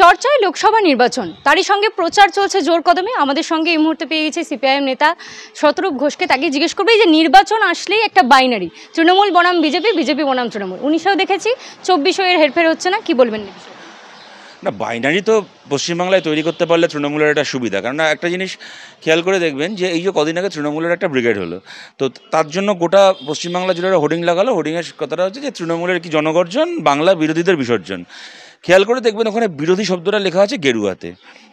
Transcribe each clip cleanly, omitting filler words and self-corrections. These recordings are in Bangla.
চর্চায় লোকসভা নির্বাচন, তারই সঙ্গে প্রচার চলছে জোর কদমে। আমাদের সঙ্গে এই মুহূর্তে পেয়ে গেছে সিপিআইএম নেতা শতরূপ ঘোষকে। তাকে জিজ্ঞেস করবে যে নির্বাচন আসলেই একটা বাইনারি, তৃণমূল বনাম বিজেপি, বিজেপি বনাম তৃণমূল। 19-এও দেখেছি, 24-এও এর হেরফের হচ্ছে না, কি বলবেন? না, বাইনারি তো পশ্চিমবাংলায় তৈরি করতে পারলে তৃণমূলের একটা সুবিধা। কারণ একটা জিনিস খেয়াল করে দেখবেন যে এই যে কদিন আগে তৃণমূলের একটা ব্রিগেড হলো, তো তার জন্য গোটা পশ্চিমবাংলা জুড়ে হোর্ডিং লাগালো। হোর্ডিংয়ের কথাটা হচ্ছে যে তৃণমূলের কি জনগর্জন, বাংলা বিরোধীদের বিসর্জন। খেয়াল করে দেখবেন ওখানে বিরোধী শব্দটা লেখা আছে গেরুয়াতে।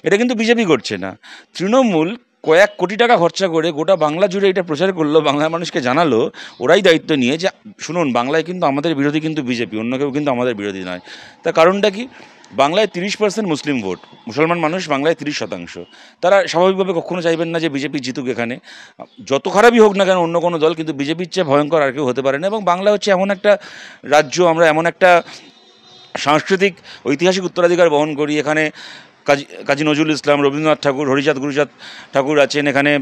এটা কিন্তু বিজেপি করছে না, তৃণমূল কয়েক কোটি টাকা খরচা করে গোটা বাংলা জুড়ে এটা প্রচার করলো, বাংলার মানুষকে জানালো, ওরাই দায়িত্ব নিয়ে যে শুনুন, বাংলায় কিন্তু আমাদের বিরোধী কিন্তু বিজেপি, অন্য কেউ কিন্তু আমাদের বিরোধী নয়। তার কারণটা কি? বাংলায় 30% মুসলিম ভোট, মুসলমান মানুষ বাংলায় 30%। তারা স্বাভাবিকভাবে কখনো চাইবেন না যে বিজেপি জিতুক। এখানে যত খারাপই হোক না কেন অন্য কোনো দল, কিন্তু বিজেপির চেয়ে ভয়ঙ্কর আর কেউ হতে পারে না। এবং বাংলা হচ্ছে এমন একটা রাজ্য, আমরা এমন একটা সাংস্কৃতিক ঐতিহাসিক উত্তরাধিকার বহন করি। এখানে কাজী নজরুল ইসলাম, রবীন্দ্রনাথ ঠাকুর, হরিচাঁদ গুরুচাঁদ ঠাকুর আছেন এখানে,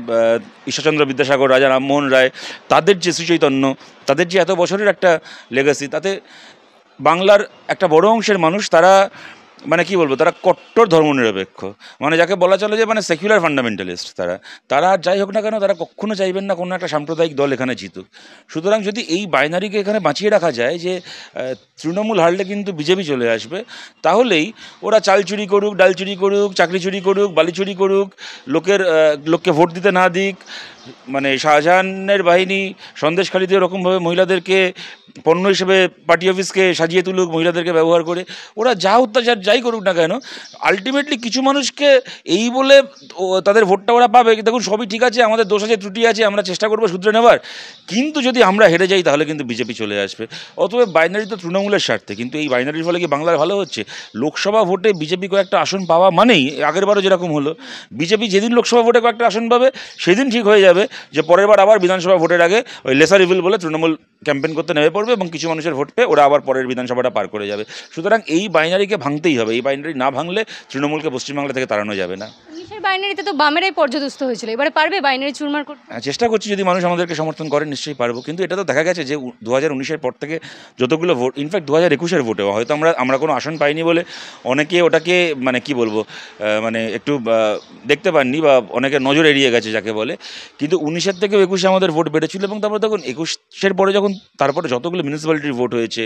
ঈশ্বরচন্দ্র বিদ্যাসাগর, রাজা রামমোহন রায়, তাদের যে শ্রীচৈতন্য, তাদের যে এত বছরের একটা লেগাসি, তাতে বাংলার একটা বড় অংশের মানুষ তারা মানে কি বলবো, তারা কট্টর ধর্মনিরপেক্ষ, মানে যাকে বলা চলে যে মানে সেকুলার ফান্ডামেন্টালিস্ট। তারা যাই হোক না কেন, তারা কখনো চাইবেন না কোনো একটা সাম্প্রদায়িক দল এখানে জিতুক। সুতরাং যদি এই বাইনারিকে এখানে বাঁচিয়ে রাখা যায় যে তৃণমূল হারলে কিন্তু বিজেপি চলে আসবে, তাহলেই ওরা চাল চুরি করুক, ডাল চুরি করুক, চাকরি চুরি করুক, বালি চুরি করুক, লোককে ভোট দিতে না দিক, মানে শাহজাহানের বাহিনী সন্দেশখালিতে ওরকমভাবে মহিলাদেরকে পণ্য হিসেবে পার্টি অফিসকে সাজিয়ে তুলুক, মহিলাদেরকে ব্যবহার করে, ওরা যা অত্যাচার যাই করুক না কেন, আলটিমেটলি কিছু মানুষকে এই বলে তাদের ভোটটা ওরা পাবে। দেখুন, সবই ঠিক আছে, আমাদের দোষ আছে, ত্রুটি আছে, আমরা চেষ্টা করবো শুধরে নেবার, কিন্তু যদি আমরা হেরে যাই তাহলে কিন্তু বিজেপি চলে আসবে। অতএব বাইনারি তো তৃণমূলের স্বার্থে, কিন্তু এই বাইনারির ফলে কি বাংলার ভালো হচ্ছে? লোকসভা ভোটে বিজেপি কয়েকটা আসন পাওয়া মানেই, আগেরবারও যেরকম হলো, বিজেপি যেদিন লোকসভা ভোটে কয়েকটা আসন পাবে সেদিন ঠিক হয়ে যাবে যে পরের বার আবার বিধানসভা ভোটের আগে ওই লেসার ইভিল বলে তৃণমূল ক্যাম্পেন করতে নেমে পড়বে এবং কিছু মানুষের ভোট পেয়ে ওরা আবার পরের বিধানসভাটা পার করে যাবে। সুতরাং এই বাইনারিকে ভাঙতেই হবে। এই বাইনারি না ভাঙলে তৃণমূলকে পশ্চিমবাংলা থেকে তাড়ানো যাবে না। বাইনারিতে তো বামেরাই পর্যদস্ত হয়েছিল, এবারে পারবে বাইনারি চুরমার করতে? চেষ্টা করছি, যদি মানুষ আমাদেরকে সমর্থন করে নিশ্চয়ই পারবো। কিন্তু এটা তো দেখা গেছে যে 2019-এর পর থেকে যতগুলো ভোট, ইনফ্যাক্ট 2021-এর ভোটেও হয়তো আমরা কোনো আসন পাইনি বলে অনেকে ওটাকে মানে কি বলবো, মানে একটু দেখতে পাননি বা অনেকে নজর এড়িয়ে গেছে যাকে বলে। কিন্তু 19-এর থেকে 21-এ আমাদের ভোট বেড়েছিল। এবং তারপরে দেখুন 21-এর পরে তারপরে যতগুলো মিউনিসিপ্যালিটির ভোট হয়েছে,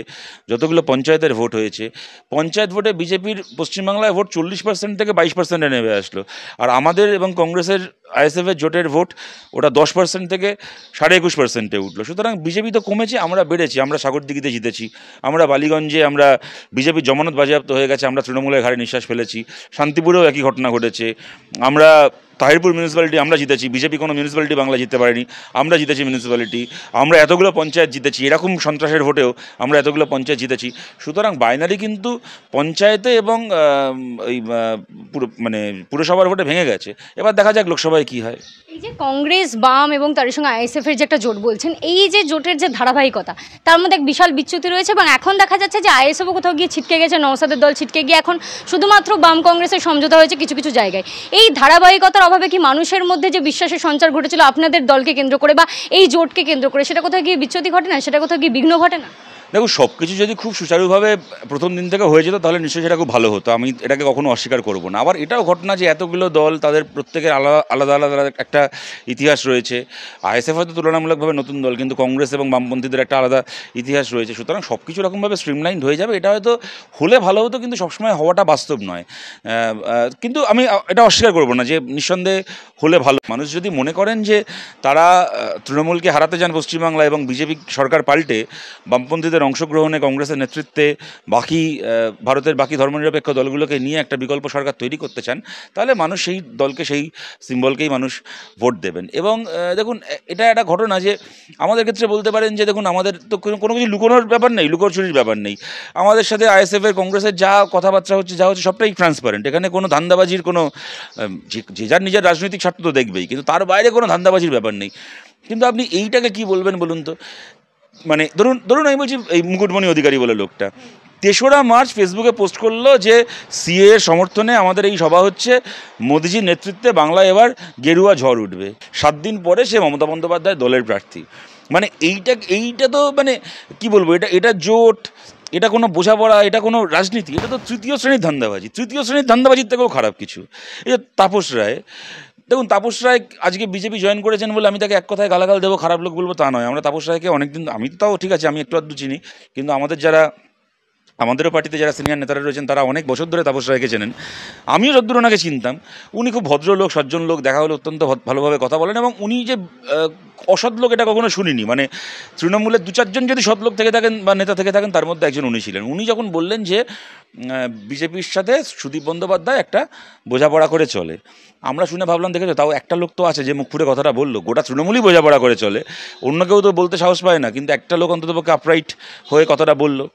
যতগুলো পঞ্চায়েতের ভোট হয়েছে, পঞ্চায়েত ভোটে বিজেপির পশ্চিমবাংলায় ভোট 40% থেকে 22%-এ নেমে আসলো। আর আমাদের এবং কংগ্রেসের আইএসএফের জোটের ভোট ওটা 10% থেকে 21.5%-এ উঠলো। সুতরাং বিজেপি তো কমেছে, আমরা বেড়েছি। আমরা সাগরদিঘিতে জিতেছি, আমরা বালিগঞ্জে আমরা বিজেপির জমানত বাজেয়াপ্ত হয়ে গেছে, আমরা তৃণমূলের ঘাড়ে নিঃশ্বাস ফেলেছি। শান্তিপুরেও একই ঘটনা ঘটেছে। আমরা তাহিরপুর মিউনিসিপ্যালিটি আমরা জিতেছি, বিজেপি কোনো মিউনিসিপ্যালিটি বাংলা জিততে পারেনি, আমরা জিতেছি মিউনিসিপ্যালিটি। আমরা এতগুলো পঞ্চায়েত জিতেছি, এরকম সন্ত্রাসের ভোটেও আমরা এতগুলো পঞ্চায়েত জিতেছি। সুতরাং বাইনারি কিন্তু পঞ্চায়েতে এবং এই মানে পুরসভার ভোটে ভেঙে গেছে। এবার দেখা যাক লোকসভায় কী হয়। এই যে কংগ্রেস, বাম এবং তার সঙ্গে আইএসএফের যে একটা জোট বলছেন, এই যে জোটের যে ধারাবাহিকতা, তার মধ্যে এক বিশাল বিচ্যুতি রয়েছে। এবং এখন দেখা যাচ্ছে যে আইএসএফও কোথাও গিয়ে ছিটকে গেছে, নওশাদের দল ছিটকে গিয়ে এখন শুধুমাত্র বাম কংগ্রেসের সমঝোতা হয়েছে কিছু কিছু জায়গায়। এই ধারাবাহিকতার অভাবে কি মানুষের মধ্যে যে বিশ্বাসের সঞ্চার ঘটেছিল আপনাদের দলকে কেন্দ্র করে বা এই জোটকে কেন্দ্র করে, সেটা কোথাও গিয়ে বিচ্যুতি ঘটে না? সেটা কোথাও গিয়ে বিঘ্ন ঘটে না? দেখো, সব কিছু যদি খুব সুচারুভাবে প্রথম দিন থেকে হয়ে যেত তাহলে নিশ্চয়ই সেটা খুব ভালো হতো, আমি এটাকে কখনো অস্বীকার করবো না। আবার এটাও ঘটনা যে এতগুলো দল, তাদের প্রত্যেকের আলাদা আলাদা একটা ইতিহাস রয়েছে। আইএসএফ হয়তো তুলনামূলকভাবে নতুন দল, কিন্তু কংগ্রেস এবং বামপন্থীদের একটা আলাদা ইতিহাস রয়েছে। সুতরাং সব কিছু রকমভাবে স্ট্রিমলাইন্ড হয়ে যাবে, এটা হয়তো হলে ভালো হতো, কিন্তু সবসময় হওয়াটা বাস্তব নয়। কিন্তু আমি এটা অস্বীকার করবো না যে নিঃসন্দেহে হলে ভালো। মানুষ যদি মনে করেন যে তারা তৃণমূলকে হারাতে চান পশ্চিমবাংলা এবং বিজেপি সরকার পাল্টে বামপন্থীদের অংশগ্রহণে, কংগ্রেসের নেতৃত্বে ভারতের বাকি ধর্মনিরপেক্ষ দলগুলোকে নিয়ে একটা বিকল্প সরকার তৈরি করতে চান, তাহলে মানুষ সেই দলকে, সেই সিম্বলকেই মানুষ ভোট দেবেন। এবং দেখুন, এটা একটা ঘটনা যে আমাদের ক্ষেত্রে বলতে পারেন যে দেখুন, আমাদের তো কোনো কিছু লুকোনোর ব্যাপার নেই, লুকোচুরির ব্যাপার নেই। আমাদের সাথে আইএসএফের, কংগ্রেসের যা কথাবার্তা হচ্ছে, যা হচ্ছে, সবটাই ট্রান্সপারেন্ট। এখানে কোনো ধান্দাবাজির কোনো, যে যার নিজের রাজনৈতিক স্বার্থ তো দেখবেই, কিন্তু তার বাইরে কোনো ধান্দাবাজির ব্যাপার নেই। কিন্তু আপনি এইটাকে কি বলবেন বলুন তো? মানে ধরুন আমি বলছি, এই মুকুটমণি অধিকারী বলে লোকটা 3রা মার্চ ফেসবুকে পোস্ট করলো যে সিএ এর সমর্থনে আমাদের এই সভা হচ্ছে, মোদিজির নেতৃত্বে বাংলায় এবার গেরুয়া ঝড় উঠবে। 7 দিন পরে সে মমতা বন্দ্যোপাধ্যায় দলের প্রার্থী। মানে এইটা তো মানে কি বলবো, এটা জোট, এটা কোনো বোঝাপড়া, এটা কোনো রাজনীতি, এটা তো তৃতীয় শ্রেণীর ধান্দাবাজি। তৃতীয় শ্রেণীর ধান্দাবাজির থেকেও খারাপ কিছু। এই যে তাপস রায়, দেখুন তাপস রায় আজকে বিজেপি জয়েন করেছেন বলে আমি তাকে এক কথায় গালাগাল দেবো, খারাপ লোক বলবো তা নয়। আমরা তাপস রায়কে অনেকদিন, আমি তো তাও ঠিক আছে, আমি একটু আধটু চিনি, কিন্তু আমাদেরও পার্টিতে যারা সিনিয়র নেতারা রয়েছেন তারা অনেক বছর ধরে তাপস রায়কে চেনেন। আমিও যদ্দূর ওনাকে চিনতাম। উনি খুব ভদ্রলোক, সজ্জন লোক, দেখা হলে অত্যন্ত ভালোভাবে কথা বলেন, এবং উনি যে অসৎ লোক এটা কখনো শুনিনি। মানে তৃণমূলের 2-4 জন যদি সৎ লোক থেকে থাকেন বা নেতা থেকে থাকেন, তার মধ্যে একজন উনি ছিলেন। উনি যখন বললেন যে বিজেপির সাথে সুদীপ বন্দ্যোপাধ্যায় একটা বোঝাপড়া করে চলে, আমরা শুনে ভাবলাম দেখেছো, তাও একটা লোক তো আছে যে মুখ ফুটে কথাটা বললো। গোটা তৃণমূলই বোঝাপড়া করে চলে, অন্য কেউ তো বলতে সাহস পায় না, কিন্তু একটা লোক অন্ততপক্ষে আপরাইট হয়ে কথাটা বললো,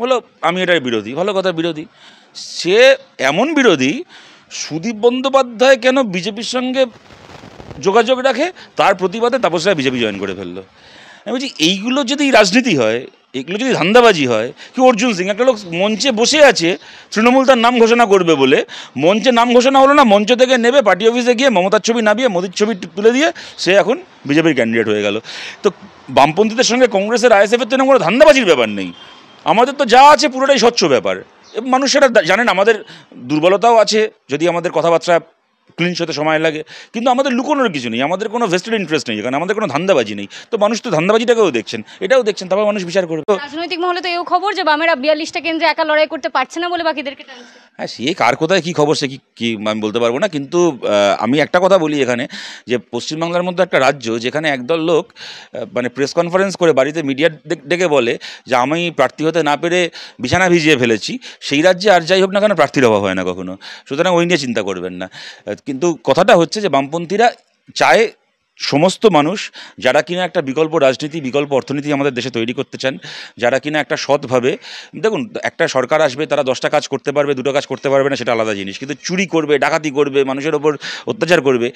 বলো আমি এটার বিরোধী। ভালো কথা, বিরোধী। সে এমন বিরোধী, সুদীপ বন্দ্যোপাধ্যায় কেন বিজেপির সঙ্গে যোগাযোগ রাখে তার প্রতিবাদে তাপস রায় বিজেপি জয়েন করে ফেললো। আমি বলছি এইগুলো যদি রাজনীতি হয়, এগুলো যদি ধান্দাবাজি হয়, কি অর্জুন সিং একটা লোক মঞ্চে বসে আছে, তৃণমূল তার নাম ঘোষণা করবে বলে, মঞ্চে নাম ঘোষণা হলো না, মঞ্চ থেকে নেবে পার্টি অফিসে গিয়ে মমতার ছবি নামিয়ে মোদির ছবি তুলে দিয়ে সে এখন বিজেপির ক্যান্ডিডেট হয়ে গেল। তো বামপন্থীদের সঙ্গে কংগ্রেসের আইএসএফের তো কোনো ধান্দাবাজির ব্যাপার নেই, আমাদের তো যা আছে পুরোটাই স্বচ্ছ ব্যাপার। মানুষ সেটা জানেন, আমাদের দুর্বলতাও আছে, যদি আমাদের কথাবার্তা ক্লিনচ হতে সময় লাগে, কিন্তু আমাদের লুকোনোর কিছু নেই, আমাদের কোনো ভেস্টেড ইন্টারেস্ট নেই এখানে, আমাদের কোনো ধান্দাবাজি নেই। তো মানুষ তো ধান্দাবাজিটাকেও দেখছেন, এটাও দেখছেন, তারপর মানুষ বিচার করবে। রাজনৈতিক মহলে তো এও খবর যে বামেরা 42টা কেন্দ্রে একা লড়াই করতে পারছে না বলে বাকিদেরকে টানছে। হ্যাঁ, সে কার কোথায় কী খবর সে কি আমি বলতে পারবো না, কিন্তু আমি একটা কথা বলি এখানে, যে পশ্চিমবাংলার মধ্যে একটা রাজ্য যেখানে একদল লোক মানে প্রেস কনফারেন্স করে বাড়িতে মিডিয়া ডেকে বলে যে আমি প্রার্থী হতে না পেরে বিছানা ভিজিয়ে ফেলেছি, সেই রাজ্যে আর যাই হোক না কেন প্রার্থীর অভাব হয় না কখনো। সুতরাং ওই নিয়ে চিন্তা করবেন না। কিন্তু কথাটা হচ্ছে যে বামপন্থীরা চায় সমস্ত মানুষ যারা কিনা একটা বিকল্প রাজনীতি, বিকল্প অর্থনীতি আমাদের দেশে তৈরি করতে চান, যারা কিনা একটা সৎভাবে, দেখুন একটা সরকার আসবে, তারা 10টা কাজ করতে পারবে, 2টো কাজ করতে পারবে না, সেটা আলাদা জিনিস, কিন্তু চুরি করবে, ডাকাতি করবে, মানুষের ওপর অত্যাচার করবে,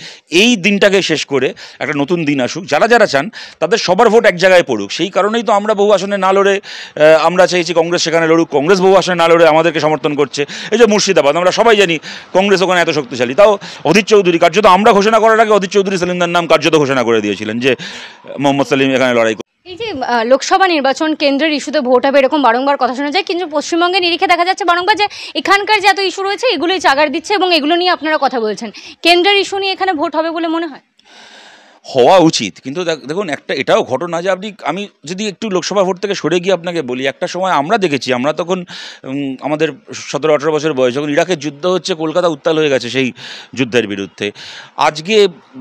এই দিনটাকে শেষ করে একটা নতুন দিন আসুক। যারা যারা চান তাদের সবার ভোট এক জায়গায় পড়ুক। সেই কারণেই তো আমরা বহু আসনে না লড়ে আমরা চাইছি কংগ্রেস সেখানে লড়ুক, কংগ্রেস বহু আসনে না লড়ে আমাদেরকে সমর্থন করছে। এই যে মুর্শিদাবাদ, আমরা সবাই জানি কংগ্রেস ওখানে এত শক্তিশালী, তাও অধীর চৌধুরী কার্যত, আমরা ঘোষণা করার আগে অধীর চৌধুরী সেলিমদার নাম কার্যত ঘোষণা করে দিয়েছিলেন যে মোহাম্মদ সালিম এখানে লড়াই। এই যে লোকসভা নির্বাচন কেন্দ্রের ইস্যুতে ভোট হবে এরকম বারংবার কথা শোনা যায়, কিন্তু পশ্চিমবঙ্গে নিরিখে দেখা যাচ্ছে বারংবার যে এখানকার যে এত ইস্যু রয়েছে এগুলোই চাগার দিচ্ছে এবং এগুলো নিয়ে আপনারা কথা বলছেন। কেন্দ্রের ইস্যু নিয়ে এখানে ভোট হবে বলে মনে হয়? হওয়া উচিত, কিন্তু দেখুন একটা এটাও ঘটনা যে আমি যদি একটু লোকসভা ভোট থেকে সরে গিয়ে আপনাকে বলি, একটা সময় আমরা দেখেছি, আমরা তখন আমাদের 17-18 বছর বয়স, যখন ইরাকের যুদ্ধ হচ্ছে, কলকাতা উত্তাল হয়ে গেছে সেই যুদ্ধের বিরুদ্ধে। আজকে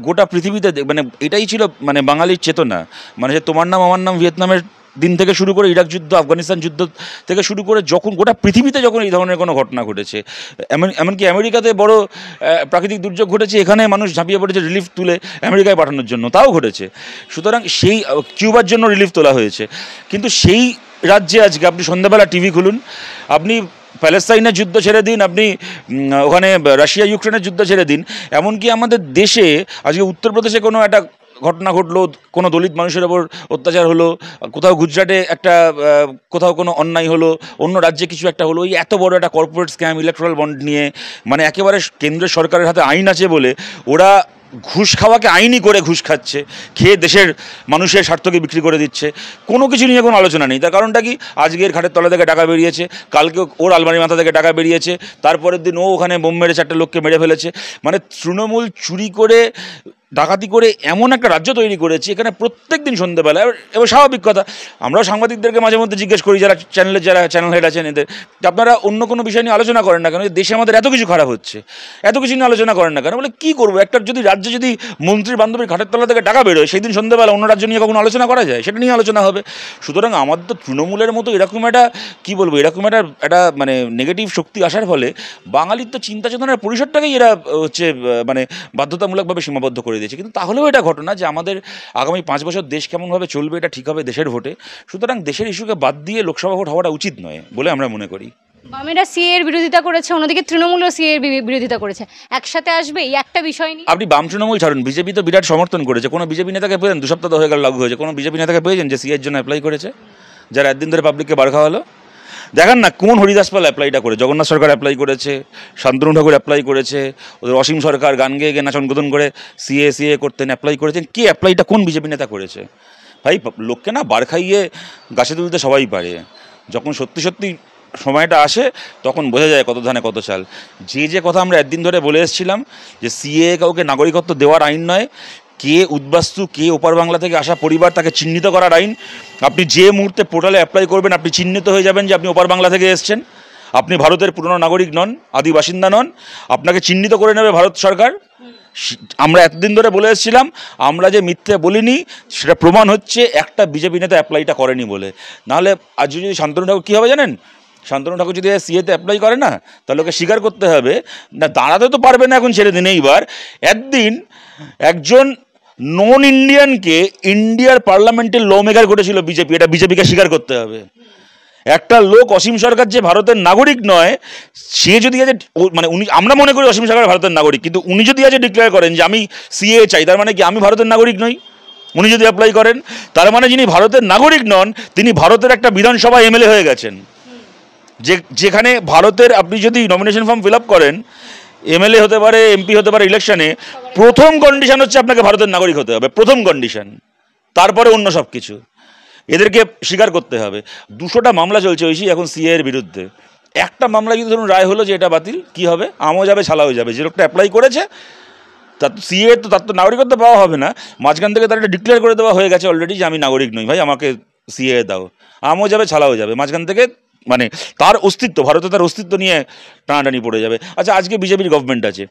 গোটা পৃথিবীতে মানে এটাই ছিল মানে বাঙালির চেতনা, মানে যে তোমার নাম আমার নাম ভিয়েতনামের দিন থেকে শুরু করে ইরাক যুদ্ধ, আফগানিস্তান যুদ্ধ থেকে শুরু করে যখন গোটা পৃথিবীতে যখন এই ধরনের কোনো ঘটনা ঘটেছে, এমনকি আমেরিকাতে বড় প্রাকৃতিক দুর্যোগ ঘটেছে, এখানে মানুষ ঝাঁপিয়ে পড়েছে রিলিফ তুলে আমেরিকায় পাঠানোর জন্য, তাও ঘটেছে। সুতরাং সেই কিউবার জন্য রিলিফ তোলা হয়েছে, কিন্তু সেই রাজ্যে আজকে আপনি সন্ধ্যাবেলা টিভি খুলুন, আপনি প্যালেস্তাইনের যুদ্ধ ছেড়ে দিন, আপনি ওখানে রাশিয়া ইউক্রেনের যুদ্ধ ছেড়ে দিন, এমনকি আমাদের দেশে আজকে উত্তরপ্রদেশে কোনো একটা ঘটনা ঘটলো, কোনো দলিত মানুষের ওপর অত্যাচার হলো, কোথাও গুজরাটে একটা কোথাও কোনো অন্যায় হলো, অন্য রাজ্যে কিছু একটা হলো, এই এত বড় একটা কর্পোরেট স্ক্যাম ইলেকট্রাল বন্ড নিয়ে, মানে একেবারে কেন্দ্রের সরকারের হাতে আইন আছে বলে ওরা ঘুষ খাওয়াকে আইনি করে ঘুষ খাচ্ছে, খেয়ে দেশের মানুষের স্বার্থকে বিক্রি করে দিচ্ছে, কোনো কিছু নিয়ে কোনো আলোচনা নেই। তার কারণটা কি? আজকের ঘাটের তলা থেকে টাকা বেরিয়েছে, কালকে ওর আলমারির মাথা থেকে টাকা বেরিয়েছে, তারপরের দিন ও ওখানে বোম মেরে 4টে লোককে মেরে ফেলেছে। মানে তৃণমূল চুরি করে ডাকাতি করে এমন একটা রাজ্য তৈরি করেছে, এখানে প্রত্যেক দিন সন্ধ্যেবেলা, এবার স্বাভাবিক কথা, আমরাও সাংবাদিকদেরকে মাঝে মধ্যে জিজ্ঞেস করি, যারা চ্যানেল হেড আছেন এদের, আপনারা অন্য কোনো বিষয় নিয়ে আলোচনা করেন না কেন? দেশে আমাদের এত কিছু খারাপ হচ্ছে, এত কিছু নিয়ে আলোচনা করেন না কেন? বলে কী করবো, একটা যদি রাজ্যে যদি মন্ত্রীর বান্ধবীর ঘাটের তলা থেকে টাকা বেরোয়, সেই দিন সন্ধ্যেবেলা অন্য রাজ্য নিয়ে কখনো আলোচনা করা যায়? সেটা নিয়ে আলোচনা হবে। সুতরাং আমাদের তো তৃণমূলের মতো এরকম একটা কী বলবো, এরকম একটা মানে নেগেটিভ শক্তি আসার ফলে বাঙালির তো চিন্তা চেতনার পরিসরটাকেই এরা হচ্ছে মানে বাধ্যতামূলকভাবে সীমাবদ্ধ করে দিয়েছে। কিন্তু তাহলেও এটা ঘটনা যে আমাদের আগামী 5 বছর দেশ কেমনভাবে চলবে এটা ঠিক হবে দেশের ভোটে। সুতরাং দেশের ইস্যুকে বাদ দিয়ে লোকসভা ভোট হওয়াটা উচিত নয় বলে আমরা মনে করি। বামেরা সিএ এর বিরোধিতা করেছে, অন্যদিকে তৃণমূলও সিএ এর বিরোধিতা করেছে, একসাথে আসবে এই একটা বিষয় নিয়ে? আপনি বাম তৃণমূল ছাড়ুন, বিজেপি তো বিরাট সমর্থন করেছে। কোনো বিজেপি নেতাকে পেয়েছেন, 2 সপ্তাহ হয়ে গেল লাগু হয়েছে, কোনো বিজেপি নেতাকে পেয়েছেন যে সিএর জন্য অ্যাপ্লাই করেছে, যারা একদিন ধরে পাবলিককে বার খাওয়ালো? দেখান না কোন হরিদাস পাল অ্যাপ্লাইটা করে, জগন্নাথ সরকার অ্যাপ্লাই করেছে, শান্তনু ঠাকুর অ্যাপ্লাই করেছে, ওদের অসীম সরকার গান গেয়ে গিয়ে নাচন গোদন করে সিএ করতেন, অ্যাপ্লাই করেছেন। কে অ্যাপ্লাইটা কোন বিজেপি নেতা করেছে? ভাই লোককে না বার খাইয়ে গাছে তুলতে সবাই পারে, যখন সত্যি সত্যি সময়টা আসে তখন বোঝা যায় কত ধানে কত চাল। যে কথা আমরা একদিন ধরে বলে এসেছিলাম যে সিএ কাউকে নাগরিকত্ব দেওয়ার আইন নয়, কে উদ্বাস্তু, কে ওপার বাংলা থেকে আসা পরিবার তাকে চিহ্নিত করার আইন। আপনি যে মুহূর্তে পোর্টালে অ্যাপ্লাই করবেন আপনি চিহ্নিত হয়ে যাবেন যে আপনি ওপার বাংলা থেকে এসেছেন, আপনি ভারতের পুরনো নাগরিক নন, আদি বাসিন্দা নন, আপনাকে চিহ্নিত করে নেবে ভারত সরকার। আমরা এতদিন ধরে বলে এসেছিলাম, আমরা যে মিথ্যে বলিনি সেটা প্রমাণ হচ্ছে একটা বিজেপি নেতা অ্যাপ্লাইটা করেনি বলে। নাহলে আজ যদি শান্তনু ঠাকুর কী হবে জানেন, শান্তনু ঠাকুর যদি সিএতে অ্যাপ্লাই করে না তাহলে ওকে স্বীকার করতে হবে না, দাঁড়াতে তো পারবে না এখন, ছেড়ে দিন। এইবার একদিন একজন নন ইন্ডিয়ানকে ইন্ডিয়ার পার্লামেন্টের ল মেকার করেছিল বিজেপি, এটা বিজেপিকে স্বীকার করতে হবে। একটা লোক অসীম সরকার যে ভারতের নাগরিক নয়, সে যদি আজ মানে উনি, আমরা মনে করি অসীম সরকার ভারতের নাগরিক, কিন্তু উনি যদি আজ ডিক্লেয়ার করেন যে আমি সিএ চাই, তার মানে কি আমি ভারতের নাগরিক নই? উনি যদি অ্যাপ্লাই করেন তার মানে যিনি ভারতের নাগরিক নন তিনি ভারতের একটা বিধানসভা এমএলএ হয়ে গেছেন। যেখানে ভারতের আপনি যদি নমিনেশন ফর্ম ফিল আপ করেন, এমএলএ হতে পারে, এমপি হতে পারে, ইলেকশনে প্রথম কন্ডিশন হচ্ছে আপনাকে ভারতের নাগরিক হতে হবে, প্রথম কন্ডিশন, তারপরে অন্য সব কিছু। এদেরকে স্বীকার করতে হবে। 200টা মামলা চলছে ঐশী এখন সিএ এর বিরুদ্ধে। একটা মামলা যদি ধরুন রায় হলো যে এটা বাতিল, কি হবে? আমও যাবে, ছালাও যাবে। যে লোকটা অ্যাপ্লাই করেছে তার সিএ তো তার তো নাগরিকত্ব পাওয়া হবে না, মাঝখান থেকে তার এটা ডিক্লেয়ার করে দেওয়া হয়ে গেছে অলরেডি যে আমি নাগরিক নই, ভাই আমাকে সিএ দাও। আমও যাবে, ছালাও যাবে। মাঝখান থেকে মানে তার অস্তিত্ব, ভারতে তার অস্তিত্ব নিয়ে টানাটানি পড়ে যাবে। আচ্ছা, আজকে বিজেপির গভর্নমেন্ট আছে,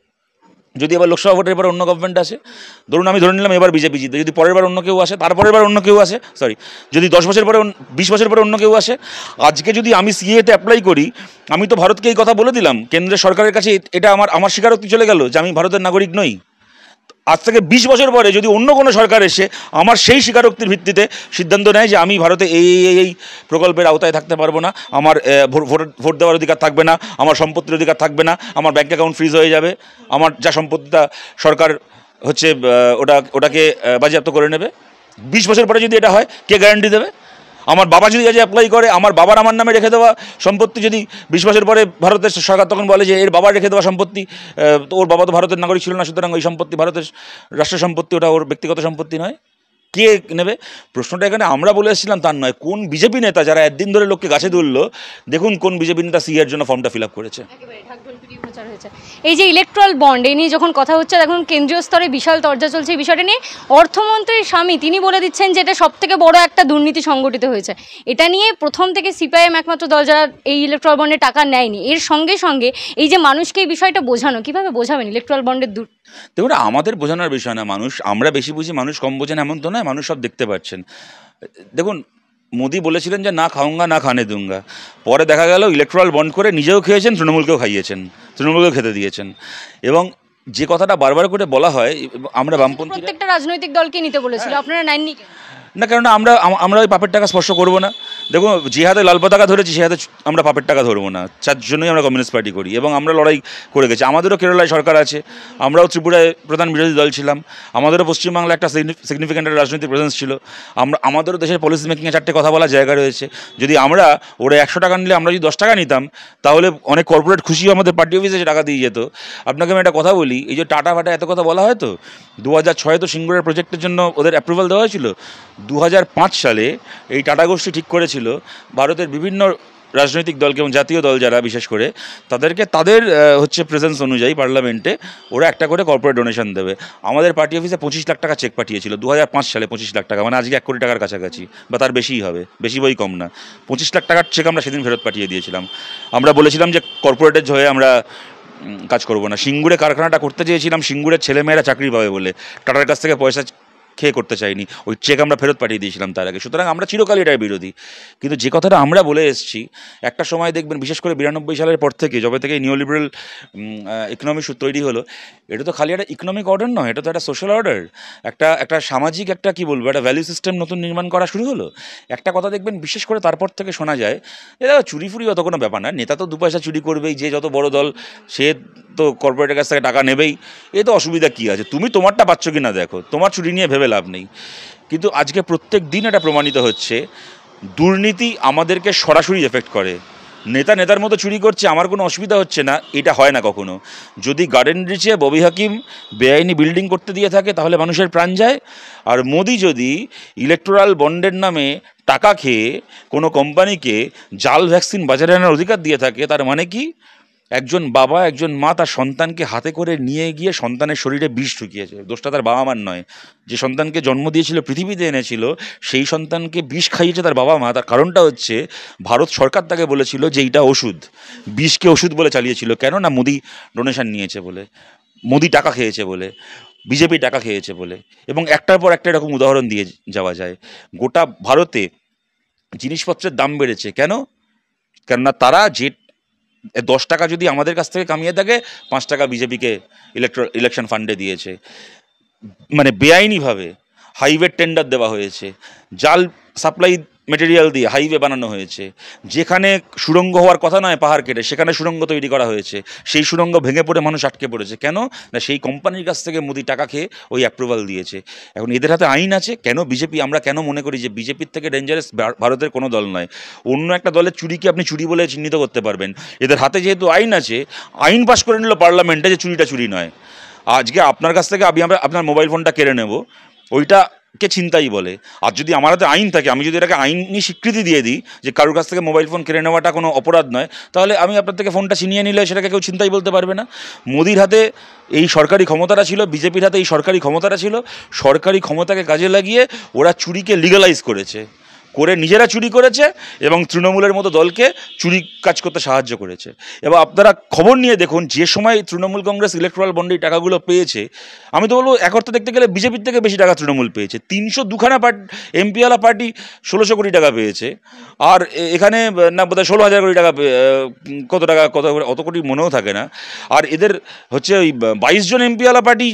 যদি এবার লোকসভা ভোটের পরে অন্য গভর্নমেন্ট আসে, ধরুন আমি ধরে নিলাম এবার বিজেপি জিতে, যদি পরের বার অন্য কেউ আসে, তারপরের বার অন্য কেউ আসে, যদি 10 বছর পরে 20 বছর পরে অন্য কেউ আসে, আজকে যদি আমি সিএতে অ্যাপ্লাই করি, আমি তো ভারতকে এই কথা বলে দিলাম, কেন্দ্রের সরকারের কাছে এটা আমার স্বীকারোক্তি চলে গেল যে আমি ভারতের নাগরিক নই। আজ থেকে 20 বছর পরে যদি অন্য কোনো সরকার এসে আমার সেই স্বীকারোক্তির ভিত্তিতে সিদ্ধান্ত নেয় যে আমি ভারতে এই প্রকল্পের আওতায় থাকতে পারবো না, আমার ভোট দেওয়ার অধিকার থাকবে না, আমার সম্পত্তির অধিকার থাকবে না, আমার ব্যাঙ্ক অ্যাকাউন্ট ফ্রিজ হয়ে যাবে, আমার যা সম্পত্তিটা সরকার হচ্ছে ওটাকে বাজেয়াপ্ত করে নেবে, 20 বছর পরে যদি এটা হয়, কে গ্যারান্টি দেবে? আমার বাবা যদি আজ অ্যাপ্লাই করে, আমার বাবার আমার নামে রেখে দেওয়া সম্পত্তি যদি 20 বছর পরে ভারতের সরকার তখন বলে যে এর বাবার রেখে দেওয়া সম্পত্তি, তো ওর বাবা তো ভারতের নাগরিক ছিল না, সুতরাং ওই সম্পত্তি ভারতের রাষ্ট্রের সম্পত্তি, ওটা ওর ব্যক্তিগত সম্পত্তি নয়, কে নেবে? প্রশ্নটা এখানে আমরা বলে এসেছিলাম তার নয়, কোন বিজেপি নেতা যারা একদিন ধরে লোককে গাছে তুললো, দেখুন কোন বিজেপি নেতা সিএর জন্য ফর্মটা ফিল আপ করেছে। এই যে ইলেকট্রাল বন্ড, এই নিয়ে যখন কথা হচ্ছে, এখন কেন্দ্রীয় স্তরে বিশাল চর্চা চলছে এই বিষয়টা নিয়ে। অর্থমন্ত্রীর স্বামী তিনি বলে দিচ্ছেন যে এটা সব থেকে বড় একটা দুর্নীতি সংগঠিত হয়েছে। এটা নিয়ে প্রথম থেকে সিপিআইএম একমাত্র দল যারা এই ইলেকট্রাল বন্ডে টাকা নেয়নি। এর সঙ্গে সঙ্গে এই যে মানুষকে এই বিষয়টা বোঝানো, কিভাবে বোঝাবেন ইলেকট্রাল বন্ডের দেখুন, আমাদের বোঝানোর বিষয় না, মানুষ, আমরা বেশি বুঝি, মানুষ কম বোঝেন এমন তো নয়, মানুষ সব দেখতে পাচ্ছেন। দেখুন, মোদি বলেছিলেন যে না খাউঙ্গা না খানে দুঙ্গা, পরে দেখা গেল ইলেকট্রাল বন্ড করে নিজেও খেয়েছেন, তৃণমূলকেও খাইয়েছেন, তৃণমূলকেও খেতে দিয়েছেন। এবং যে কথাটা বারবার করে বলা হয়, আমরা বামপন্থী প্রত্যেকটা রাজনৈতিক দলকে নিতে বলেছিল, আপনারা নেননি না, কেননা আমরা ওই পাপের টাকা স্পর্শ করবো না। দেখুন, যে হাতে লাল পতাকা ধরেছি সে হাতে আমরা পাপের টাকা ধরবো না, তার জন্যই আমরা কমিউনিস্ট পার্টি করি এবং আমরা লড়াই করে গেছি। আমাদেরও কেরালায় সরকার আছে, আমরাও ত্রিপুরায় প্রধান বিরোধী দল ছিলাম, আমাদেরও পশ্চিমবাংলায় একটা সিগনিফিক্যান্ট রাজনৈতিক প্রেজেন্স ছিল, আমাদেরও দেশের পলিসি মেকিংয়ে 4টে কথা বলার জায়গা রয়েছে। যদি আমরা ওরা 100 টাকা নিলে আমরা যদি 10 টাকা নিতাম, তাহলে অনেক কর্পোরেট খুশিও আমাদের পার্টি অফিসে টাকা দিয়ে যেত। আপনাকে আমি একটা কথা বলি, এই যে টাটা ফাটা এত কথা বলা হয়, তো 2006 তো সিঙ্গুরের প্রজেক্টের জন্য ওদের অ্যাপ্রুভাল দেওয়া হয়েছিল। 2005 সালে এই টাটা গোষ্ঠী ঠিক করেছিল ভারতের বিভিন্ন রাজনৈতিক দলকে এবং জাতীয় দল যারা বিশেষ করে তাদেরকে তাদের হচ্ছে প্রেজেন্স অনুযায়ী পার্লামেন্টে ওরা একটা করে কর্পোরেট ডোনেশন দেবে। আমাদের পার্টি অফিসে 25 লাখ টাকা চেক পাঠিয়েছিল 2005 সালে, 25 লাখ টাকা, মানে আজকে 1 কোটি টাকার কাছাকাছি বা তার বেশিই হবে, বেশি বই কম না। 25 লাখ টাকার চেক আমরা সেদিন ফেরত পাঠিয়ে দিয়েছিলাম। আমরা বলেছিলাম যে কর্পোরেটের হয়ে আমরা কাজ করবো না। সিঙ্গুরে কারখানাটা করতে চেয়েছিলাম সিঙ্গুরের ছেলেমেয়েরা চাকরি পাবে বলে, টাটার কাছ থেকে পয়সা খেয়ে করতে চাইনি, ওই চেক আমরা ফেরত পাঠিয়ে দিয়েছিলাম তার আগে। সুতরাং আমরা চিরকালই এটার বিরোধী। কিন্তু যে কথাটা আমরা বলে এসেছি, একটা সময় দেখবেন বিশেষ করে 92 সালের পর থেকে, যবে থেকে নিউ লিবারেল ইকোনমি তৈরি হলো, এটা তো খালি একটা ইকোনমিক অর্ডার নয়, এটা তো একটা সোশ্যাল অর্ডার, একটা সামাজিক একটা কী বলবো, একটা ভ্যালু সিস্টেম নতুন নির্মাণ করা শুরু হলো। একটা কথা দেখবেন বিশেষ করে তারপর থেকে শোনা যায়, এটা চুরি ফুরি অত কোনো ব্যাপার না, নেতা তো 2 পয়সা চুরি করবেই, যে যত বড় দল সে তো কর্পোরেটের কাছ থেকে টাকা নেবেই, এ তো অসুবিধা কী আছে, তুমি তোমারটা পাচ্ছ কি না দেখো, তোমার চুরি নিয়ে ভেবে লাভ নেই। কিন্তু আজকে প্রত্যেক দিন এটা প্রমাণিত হচ্ছে, দুর্নীতি আমাদেরকে সরাসরি এফেক্ট করে। নেতার মতো চুরি করছে, আমার কোনো অসুবিধা হচ্ছে না, এটা হয় না কখনো। যদি গার্ডেন রিচে ববি হাকিম বেআইনি বিল্ডিং করতে দিয়ে থাকে তাহলে মানুষের প্রাণ যায়। আর মোদি যদি ইলেকটোরাল বন্ডের নামে টাকা খেয়ে কোনো কোম্পানিকে জাল ভ্যাকসিন বাজারে আনার অধিকার দিয়ে থাকে, তার মানে কি? একজন বাবা একজন মা তার সন্তানকে হাতে করে নিয়ে গিয়ে সন্তানের শরীরে বিষ ঢুকিয়েছে। দোষটা তার বাবা মার নয়। যে সন্তানকে জন্ম দিয়েছিল, পৃথিবীতে এনেছিল, সেই সন্তানকে বিষ খাইয়েছে তার বাবা মা। তার কারণটা হচ্ছে ভারত সরকার তাকে বলেছিল যে এইটা ওষুধ, বিষকে ওষুধ বলে চালিয়েছিল। কেন না? মোদি ডোনেশন নিয়েছে বলে, মোদি টাকা খেয়েছে বলে, বিজেপি টাকা খেয়েছে বলে। এবং একটার পর একটা এরকম উদাহরণ দিয়ে যাওয়া যায়। গোটা ভারতে জিনিসপত্রের দাম বেড়েছে কেন? কেননা তারা যে 10 টাকা যদি আমাদের কাছ থেকে কামিয়ে থাকে, 5 টাকা বিজেপিকে ইলেকশন ফান্ডে দিয়েছে। মানে বেআইনিভাবে হাইওয়ে টেন্ডার দেওয়া হয়েছে, জাল সাপ্লাই মেটেরিয়াল দিয়ে হাইওয়ে বানানো হয়েছে। যেখানে সুড়ঙ্গ হওয়ার কথা নয় পাহাড় কেটে, সেখানে সুড়ঙ্গ তৈরি করা হয়েছে। সেই সুড়ঙ্গ ভেঙে পড়ে মানুষ আটকে পড়েছে। কেন না? সেই কোম্পানির কাছ থেকে মোদি টাকা খেয়ে ওই অ্যাপ্রুভাল দিয়েছে। এখন এদের হাতে আইন আছে। কেন বিজেপি, আমরা কেন মনে করি যে বিজেপির থেকে ডেঞ্জারাস ভারতের কোনো দল নয়? অন্য একটা দলের চুরিকে আপনি চুরি বলে চিহ্নিত করতে পারবেন। এদের হাতে যেহেতু আইন আছে, আইন পাশ করে নিল পার্লামেন্টে যে চুরিটা চুরি নয়। আজকে আপনার কাছ থেকে আমরা আপনার মোবাইল ফোনটা কেড়ে নেব, ওইটাকে ছিনতাই বলে। আর যদি আমার হাতে আইন থাকে, আমি যদি এটাকে আইনি স্বীকৃতি দিয়ে দিই যে কারোর কাছ থেকে মোবাইল ফোন কেড়ে নেওয়াটা কোনো অপরাধ নয়, তাহলে আমি আপনার থেকে ফোনটা ছিনিয়ে নিলে সেটাকে কেউ ছিনতাই বলতে পারবে না। মোদির হাতে এই সরকারি ক্ষমতাটা ছিল, বিজেপির হাতে এই সরকারি ক্ষমতাটা ছিল। সরকারি ক্ষমতাকে কাজে লাগিয়ে ওরা চুরিকে লিগালাইজ করেছে, করে নিজেরা চুরি করেছে এবং তৃণমূলের মতো দলকে চুরি কাজ করতে সাহায্য করেছে। এবং আপনারা খবর নিয়ে দেখুন, যে সময় তৃণমূল কংগ্রেস ইলেকট্রাল বন্ডে টাকাগুলো পেয়েছে, আমি তো বলবো এক অর্থে দেখতে গেলে বিজেপির থেকে বেশি টাকা তৃণমূল পেয়েছে। 302খানা এমপিওয়ালা পার্টি 1600 কোটি টাকা পেয়েছে। আর এখানে না বোধহয় 16,000 কোটি টাকা, কত টাকা, অত কোটি মনেও থাকে না। আর এদের হচ্ছে ওই 22 জন এমপিওয়ালা পার্টি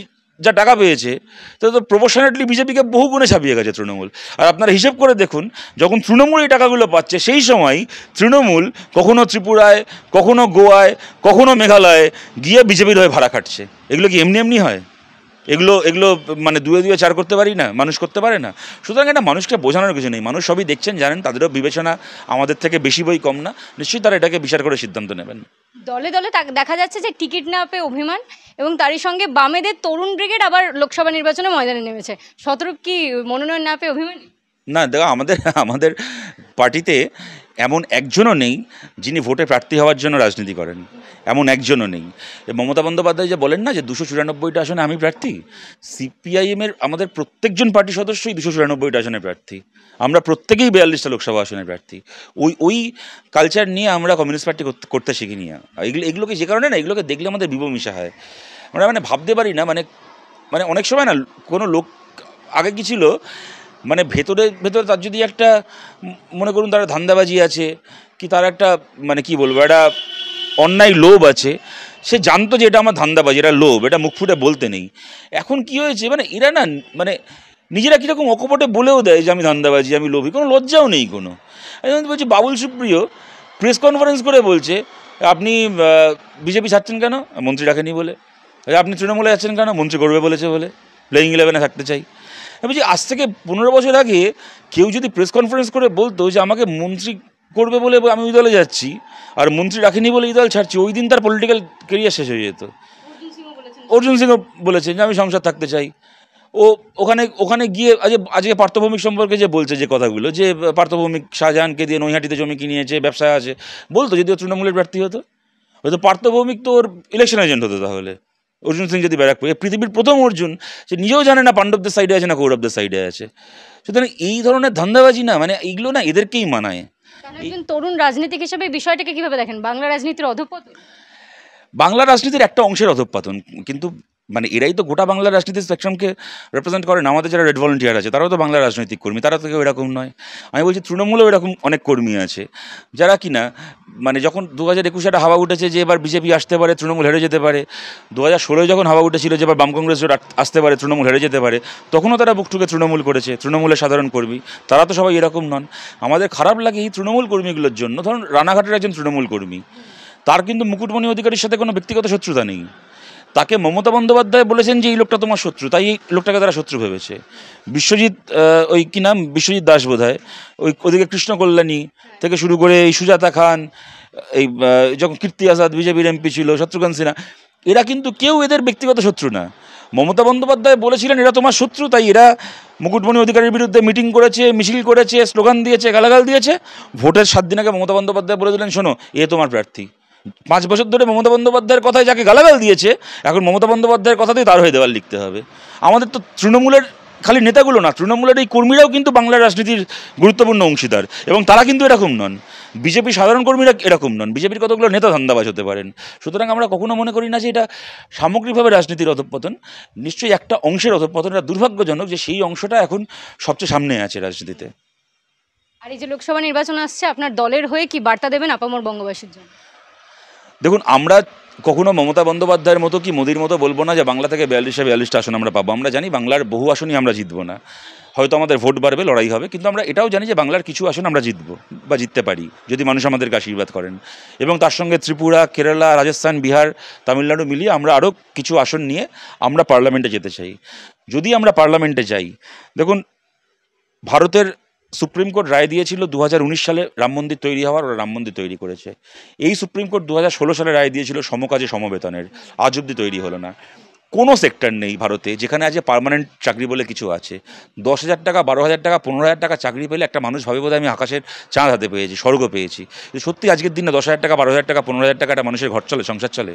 যা টাকা পেয়েছে, তো প্রপোর্শনেটলি বিজেপিকে বহু গুণে ছাপিয়ে গেছে তৃণমূল। আর আপনারা হিসেব করে দেখুন, যখন তৃণমূল এই টাকাগুলো পাচ্ছে, সেই সময় তৃণমূল কখনো ত্রিপুরায়, কখনো গোয়ায়, কখনো মেঘালয়ে গিয়ে বিজেপির হয়ে ভাড়া খাটছে। এগুলো কি এমনি এমনি হয়? এগুলো মানে দুয়ে দুয়ে চার করতে পারি না, মানুষ করতে পারে না। সুতরাং এটা মানুষকে বোঝানোর কিছু নেই। মানুষ সবই দেখছেন, জানেন, তাদেরও বিবেচনা আমাদের থেকে বেশি বই কম না। নিশ্চয়ই তারা এটাকে বিচার করে সিদ্ধান্ত নেবেন। দলে দলে দেখা যাচ্ছে যে টিকিট না পেয়ে অভিমান, এবং তারই সঙ্গে বামেদের তরুণ ব্রিগেড আবার লোকসভা নির্বাচনে ময়দানে নেমেছে। শতরূপ কি মনোনয়ন না পেয়ে অভিমান? না, দেখো, আমাদের পার্টিতে এমন একজনও নেই যিনি ভোটে প্রার্থী হওয়ার জন্য রাজনীতি করেন। এমন একজনও নেই। মমতা বন্দ্যোপাধ্যায় যে বলেন না যে 294টা আসনে আমি প্রার্থী, সিপিআইএমের আমাদের প্রত্যেকজন পার্টি সদস্যই 294টা আসনের প্রার্থী। আমরা প্রত্যেকেই 42টা লোকসভা আসনের প্রার্থী। ওই কালচার নিয়ে আমরা কমিউনিস্ট পার্টি করতে শিখিনি। এগুলোকে যে কারণে না, এগুলোকে দেখলে আমাদের বিবমিশা হয়। আমরা মানে ভাবতে পারি না, মানে অনেক সময় না কোনো লোক আগে কি ছিল, মানে ভেতরে তার যদি একটা মনে করুন তার ধান্দাবাজি আছে, কি তার একটা মানে কি বলবো, একটা অন্যায় লোভ আছে, সে জানতো যে এটা আমার ধান্দাবাজি, এটা লোভ, এটা মুখ ফুটে বলতে নেই। এখন কি হয়েছে, মানে এরা না মানে নিজেরা কীরকম অকপটে বলেও দেয় যে আমি ধান্দাবাজি, আমি লোভী, কোনো লজ্জাও নেই কোনো। আমি বলছি, বাবুল সুপ্রিয় প্রেস কনফারেন্স করে বলছে আপনি বিজেপি ছাড়ছেন কেন? মন্ত্রী রাখেনি বলে। আপনি তৃণমূলে যাচ্ছেন কেন? মন্ত্রী করবে বলেছে বলে, প্লেয়িং 11-এ থাকতে চাই। আমি বলছি, আজ থেকে 15 বছর আগে কেউ যদি প্রেস কনফারেন্স করে বলতো যে আমাকে মন্ত্রী করবে বলে আমি ওই দলে যাচ্ছি, আর মন্ত্রী রাখিনি বলে এই দল ছাড়ছি, ওই দিন তার পলিটিক্যাল কেরিয়ার শেষ হয়ে যেত। অর্জুন সিংও বলেছেন যে আমি সংসদ থাকতে চাই। ওখানে গিয়ে আজকে পার্থভৌমিক সম্পর্কে যে বলছে যে কথাগুলো, যে পার্থভৌমিক শাহজাহানকে দিয়ে নৈহাটিতে জমি কিনিয়েছে, ব্যবসায় আছে, বলতো যদি ও তৃণমূলের প্রার্থী হতো, হয়তো পার্থভৌমিক তো ওর ইলেকশন এজেন্ট হতো। তাহলে অর্জুন সিং যদি ব্যারাকপুরে, পৃথিবীর প্রথম অর্জুন, সে নিজেও জানে না পাণ্ডবদের সাইডে আছে না কৌরবদের সাইডে আছে। সুতরাং এই ধরনের ধান্দাবাজি না, মানে এইগুলো না এদেরকেই মানায়। একজন তরুণ রাজনীতিক হিসেবে বিষয়টাকে কিভাবে দেখেন? বাংলা রাজনীতির অধঃপতন? বাংলা রাজনীতির একটা অংশের অধঃপতন, কিন্তু মানে এরাই তো গোটা বাংলা রাজনীতির স্পেকট্রামকে রিপ্রেজেন্ট করেন। আমাদের যারা রেড ভলেন্টিয়ার আছে তারাও তো বাংলা রাজনৈতিক কর্মী, তারা তো কেউ এরকম নয়। আমি বলছি তৃণমূলেও এরকম অনেক কর্মী আছে যারা কিনা মানে যখন 2021 একটা হাওয়া উঠেছে যে এবার বিজেপি আসতে পারে, তৃণমূল হেরে যেতে পারে, 2016 যখন হাওয়া উঠেছিল যে এবার বাম কংগ্রেস জোট আসতে পারে, তৃণমূল হেরে যেতে পারে, তখনও তারা বুক ঠুকে তৃণমূল করেছে। তৃণমূলের সাধারণ কর্মী তারা তো সবাই এরকম নন। আমাদের খারাপ লাগে এই তৃণমূল কর্মীগুলোর জন্য। ধরুন রানাঘাটের একজন তৃণমূল কর্মী, তার কিন্তু মুকুটমণি অধিকারীর সাথে কোনো ব্যক্তিগত শত্রুতা নেই। তাকে মমতা বন্দ্যোপাধ্যায় বলেছেন যে এই লোকটা তোমার শত্রু, তাই এই লোকটাকে তারা শত্রু ভেবেছে। বিশ্বজিৎ, ওই কী নাম, বিশ্বজিৎ দাস বোধহয়, ওদিকে কৃষ্ণ কল্যাণী থেকে শুরু করে এই সুজাতা খান, এই যখন কীর্তি আজাদ বিজেপির এমপি ছিল, শত্রুঘ্ন সিনহা, এরা কিন্তু কেউ এদের ব্যক্তিগত শত্রু না। মমতা বন্দ্যোপাধ্যায় বলেছিলেন এরা তোমার শত্রু, তাই এরা মুকুটমণি অধিকারীর বিরুদ্ধে মিটিং করেছে, মিছিল করেছে, স্লোগান দিয়েছে, গালাগাল দিয়েছে। ভোটের 7 দিন আগে মমতা বন্দ্যোপাধ্যায় বলে দিলেন শোনো এ তোমার প্রার্থী। 5 বছর ধরে মমতা বন্দ্যোপাধ্যায়ের কথায় যাকে গালাগাল দিয়েছে, এখন মমতা বন্দ্যোপাধ্যায়ের কথাতেই তার হয়ে দেওয়াল লিখতে হবে। আমাদের তো তৃণমূলের খালি নেতাগুলো না, তৃণমূলের এই কর্মীরাও কিন্তু বাংলার রাজনীতির গুরুত্বপূর্ণ অংশীদার, এবং তারা কিন্তু এরকম নন। বিজেপি সাধারণ কর্মীরা এরকম নন, বিজেপির কতগুলো নেতা ধান্দাবাজ হতে পারেন। সুতরাং আমরা কখনো মনে করি না যে এটা সামগ্রিকভাবে রাজনীতির অধঃপতন। নিশ্চয়ই একটা অংশের অধঃপতন, এটা দুর্ভাগ্যজনক যে সেই অংশটা এখন সবচেয়ে সামনে আছে রাজনীতিতে। আর এই যে লোকসভা নির্বাচন আসছে, আপনার দলের হয়ে কি বার্তা দেবেন আপামর বঙ্গবাসীর জন্য? দেখুন, আমরা কখনো মমতা বন্দ্যোপাধ্যায়ের মতো কি মোদির মতো বলবো না যে বাংলা থেকে 42টা আসন আমরা পাবো। আমরা জানি বাংলার বহু আসনই আমরা জিতবো না, হয়তো আমাদের ভোট বাড়বে, লড়াই হবে, কিন্তু আমরা এটাও জানি যে বাংলার কিছু আসন আমরা জিতবো বা জিততে পারি যদি মানুষ আমাদেরকে আশীর্বাদ করেন। এবং তার সঙ্গে ত্রিপুরা, কেরালা, রাজস্থান, বিহার, তামিলনাড়ু মিলিয়ে আমরা আরও কিছু আসন নিয়ে আমরা পার্লামেন্টে যেতে চাই। যদি আমরা পার্লামেন্টে যাই, দেখুন ভারতের সুপ্রিম কোর্ট রায় দিয়েছিল 2019 সালে রাম মন্দির তৈরি হওয়ার, ওরা রাম মন্দির তৈরি করেছে। এই সুপ্রিম কোর্ট 2016 সালে রায় দিয়েছিল সমকাজে সমবেতনের, আজ অব্দি তৈরি হলো না। কোনো সেক্টর নেই ভারতে যেখানে আজ পার্মানেন্ট চাকরি বলে কিছু আছে। 10,000 টাকা, 12,000 টাকা, 15,000 টাকা চাকরি পেলে একটা মানুষ ভাবে বোধহয় আমি আকাশের চাঁদ হাতে পেয়েছি, স্বর্গ পেয়েছি। সত্যি আজকের দিনে 10,000 টাকা, 12,000 টাকা, 15,000 টাকা একটা মানুষের ঘর চলে, সংসার চলে।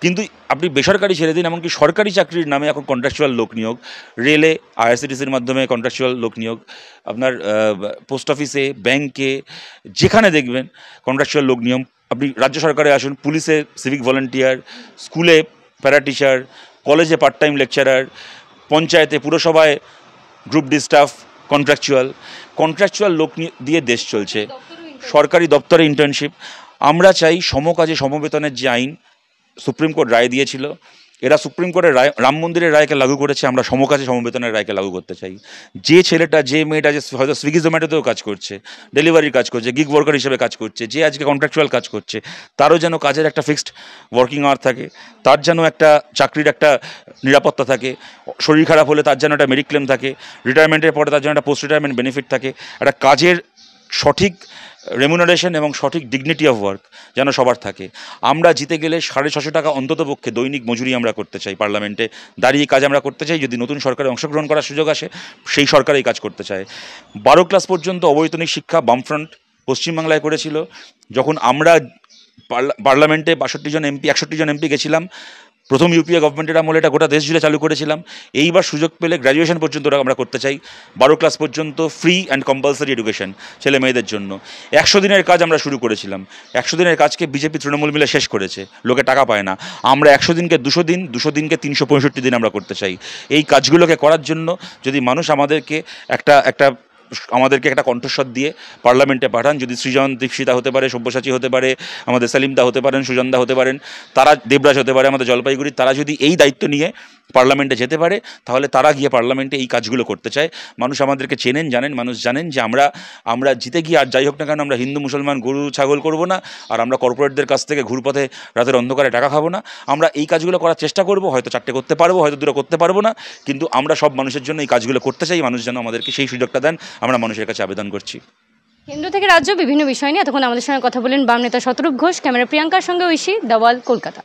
কিন্তু আপনি বেসরকারি ছেড়ে দিন, এমনকি সরকারি চাকরির নামে এখন কন্ট্রাকচুয়াল লোক নিয়োগ, রেলে, আইআরসিটিসির মাধ্যমে কন্ট্রাকচুয়াল লোক নিয়োগ, আপনার পোস্ট অফিসে, ব্যাংকে, যেখানে দেখবেন কন্ট্রাকচুয়াল লোক নিয়ম। আপনি রাজ্য সরকারে আসুন, পুলিশে সিভিক ভলেন্টিয়ার, স্কুলে প্যারা টিচার, কলেজে পার্ট টাইম লেকচারার, পঞ্চায়েতে, পুরসভায় গ্রুপ ডি স্টাফ, কন্ট্রাকচুয়াল লোক দিয়ে দেশ চলছে। সরকারি দপ্তরে ইন্টার্নশিপ। আমরা চাই সমকাজে সমবেতনের যে আইন সুপ্রিম কোর্ট রায় দিয়েছিল, এরা সুপ্রিম কোর্টের রায়, রাম মন্দিরের রায়কে লাগু করেছে, আমরা সমকাজে সমবেতনের রায়কে লাগু করতে চাই। যে ছেলেটা, যে মেয়েটা যে হয়তো সুইগি জোম্যাটোতেও কাজ করছে, ডেলিভারির কাজ করছে, গিগ ওয়ার্কার হিসেবে কাজ করছে, যে আজকে কন্ট্রাকচুয়াল কাজ করছে, তারও যেন কাজের একটা ফিক্সড ওয়ার্কিং আওয়ার থাকে, তার যেন একটা চাকরির একটা নিরাপত্তা থাকে, শরীর খারাপ হলে তার যেন একটা মেডিক্লেম থাকে, রিটায়ারমেন্টের পরে তার যেন একটা পোস্ট রিটায়ারমেন্ট বেনিফিট থাকে, একটা কাজের সঠিক রেমুনারেশন এবং সঠিক ডিগনিটি অফ ওয়ার্ক যেন সবার থাকে। আমরা জিতে গেলে 650 টাকা অন্তত পক্ষে দৈনিক মজুরি আমরা করতে চাই, পার্লামেন্টে দাঁড়িয়ে কাজ আমরা করতে চাই। যদি নতুন সরকারে অংশগ্রহণ করার সুযোগ আসে, সেই সরকারই কাজ করতে চায়। 12 ক্লাস পর্যন্ত অবৈতনিক শিক্ষা বামফ্রন্ট পশ্চিমবাংলায় করেছিল। যখন আমরা পার্লামেন্টে 62 জন এমপি, 61 জন এমপি গেছিলাম, প্রথম ইউপিএ গভর্নমেন্টের আমলে এটা গোটা দেশ জুড়ে চালু করেছিলাম। এইবার সুযোগ পেলে গ্র্যাজুয়েশন পর্যন্ত আমরা করতে চাই, 12 ক্লাস পর্যন্ত ফ্রি অ্যান্ড কম্পালসারি এডুকেশন ছেলে মেয়েদের জন্য। 100 দিনের কাজ আমরা শুরু করেছিলাম, 100 দিনের কাজকে বিজেপি তৃণমূল মিলে শেষ করেছে, লোকে টাকা পায় না। আমরা 100 দিনকে 200 দিন, 200 দিনকে 365 দিন আমরা করতে চাই। এই কাজগুলোকে করার জন্য যদি মানুষ আমাদেরকে একটা কণ্ঠস্বর দিয়ে পার্লামেন্টে পাঠান, যদি সৃজন দীক্ষিতা হতে পারে, সব্যসাচী হতে পারে, আমাদের সেলিমদা হতে পারেন, সুজনদা হতে পারেন, তারা দেবরাজ হতে পারে আমাদের জলপাইগুড়ির, তারা যদি এই দায়িত্ব নিয়ে পার্লামেন্টে যেতে পারে, তাহলে তারা গিয়ে পার্লামেন্টে এই কাজগুলো করতে চায়। মানুষ আমাদেরকে চেনেন, জানেন, মানুষ জানেন যে আমরা জিতে গিয়ে আর যাই হোক না কেন আমরা হিন্দু মুসলমান গরু ছাগল করব না, আর আমরা কর্পোরেটদের কাছ থেকে ঘুরপথে রাতের অন্ধকারে টাকা খাবো না। আমরা এই কাজগুলো করার চেষ্টা করব, হয়তো 4টে করতে পারবো, হয়তো 2টো করতে পারবো না, কিন্তু আমরা সব মানুষের জন্য এই কাজগুলো করতে চাই। মানুষ যেন আমাদেরকে সেই সুযোগটা দেন, আমরা মানুষের কাছে আবেদন করছি। কেন্দ্র থেকে রাজ্য বিভিন্ন বিষয় নিয়ে এতক্ষণ আমাদের সঙ্গে কথা বলেন বাম নেতা শতরূপ ঘোষ। ক্যামেরা প্রিয়াঙ্কার সঙ্গে ঐশী, দ্য ওয়াল, কলকাতা।